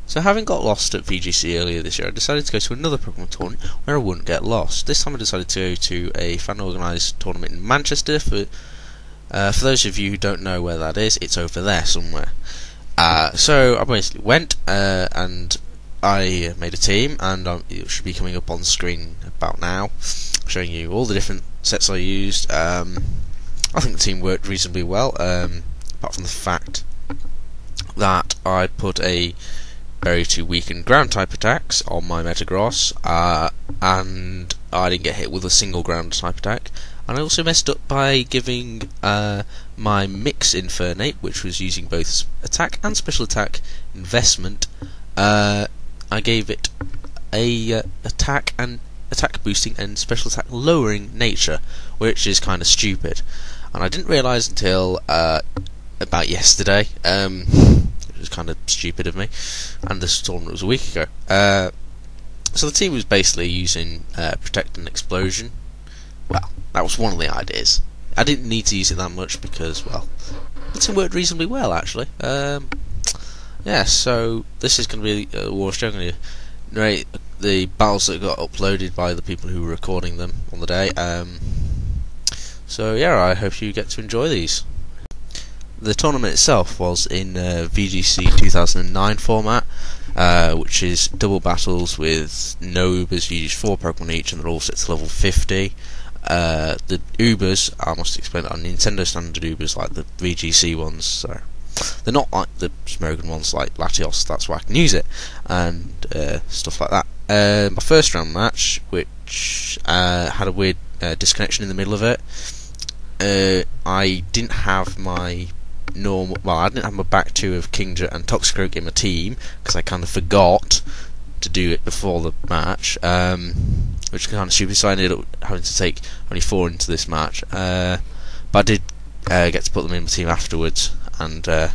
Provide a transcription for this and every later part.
So having got lost at VGC earlier this year, I decided to go to another Pokemon tournament where I wouldn't get lost. This time I decided to go to a fan-organised tournament in Manchester. For those of you who don't know where that is, it's over there somewhere. So I basically went and I made a team, and it should be coming up on the screen about now, showing you all the different sets I used. I think the team worked reasonably well, apart from the fact that I put a Berry to weaken ground type attacks on my Metagross, and I didn't get hit with a single ground type attack. And I also messed up by giving my Mix Infernape, which was using both attack and special attack investment, I gave it a attack boosting and special attack lowering nature, which is kind of stupid. And I didn't realise until about yesterday. It was kind of stupid of me, and this tournament was a week ago. So the team was basically using Protect and Explosion. Well, that was one of the ideas. I didn't need to use it that much because, well, the team worked reasonably well, actually. Yeah, so this is going to be a warstory. I'm going to narrate the battles that got uploaded by the people who were recording them on the day. So yeah, I hope you get to enjoy these. The tournament itself was in VGC 2009 format, which is double battles with no Ubers. You use 4 Pokemon each, and they're all set to level 50. The Ubers, I must explain that, are Nintendo standard Ubers, like the VGC ones. So they're not like the Smogon ones like Latios. That's why I can use it, and stuff like that. My first round match, which had a weird disconnection in the middle of it. I didn't have my I didn't have my back 2 of Kingdra and Toxicroak in my team because I kind of forgot to do it before the match, which is kind of stupid. So I ended up having to take only 4 into this match, but I did get to put them in my team afterwards, and but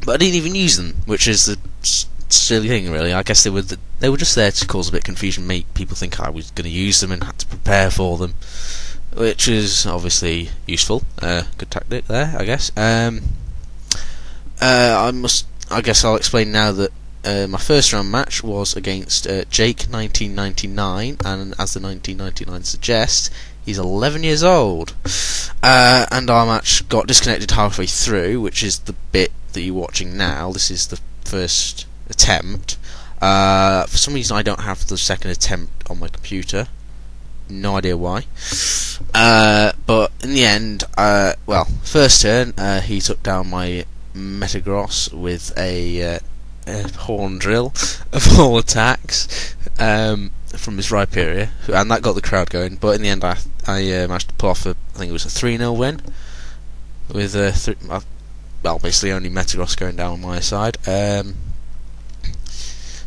I didn't even use them, which is the silly thing, really. I guess they were just there to cause a bit of confusion, make people think I was going to use them and had to prepare for them, which is obviously useful. Good tactic there, I guess. I guess I'll explain now that my first round match was against Jake 1999, and as the 1999 suggests, he's 11 years old. And our match got disconnected halfway through, which is the bit that you're watching now. This is the first attempt. For some reason I don't have the second attempt on my computer. No idea why. But in the end, well, first turn, he took down my Metagross with a horn drill of all attacks from his Rhyperior, and that got the crowd going. But in the end, I managed to pull off I think it was a 3-0 win with well, basically only Metagross going down on my side.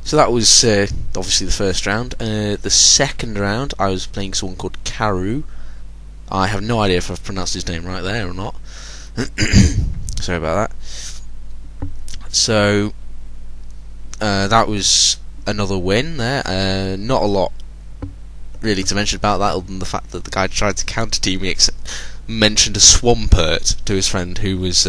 So that was obviously the first round. The second round, I was playing someone called Karu. I have no idea if I've pronounced his name right there or not. Sorry about that. So that was another win there. Not a lot really to mention about that, other than the fact that the guy tried to counter team me, except mentioned a Swampert to his friend who was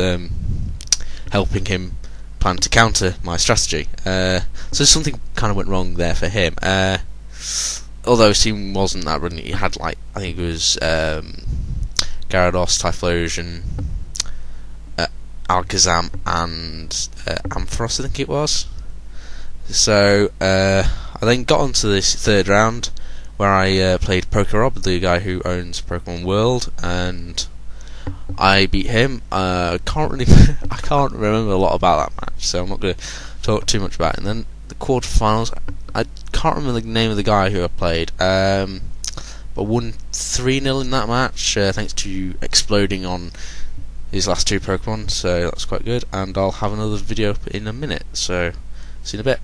helping him plan to counter my strategy. So something kind of went wrong there for him. Although his team wasn't that brilliant. He had, like, I think it was Gyarados, Typhlosion, Alakazam, and Ampharos, I think it was. So I then got onto this third round, where I played Pokerob, the guy who owns Pokemon World, and I beat him. I can't remember a lot about that match, so I'm not going to talk too much about it. And then the quarterfinals, I can't remember the name of the guy who I played, but won 3-0 in that match, thanks to exploding on his last 2 Pokemon, so that's quite good. And I'll have another video up in a minute, so see you in a bit.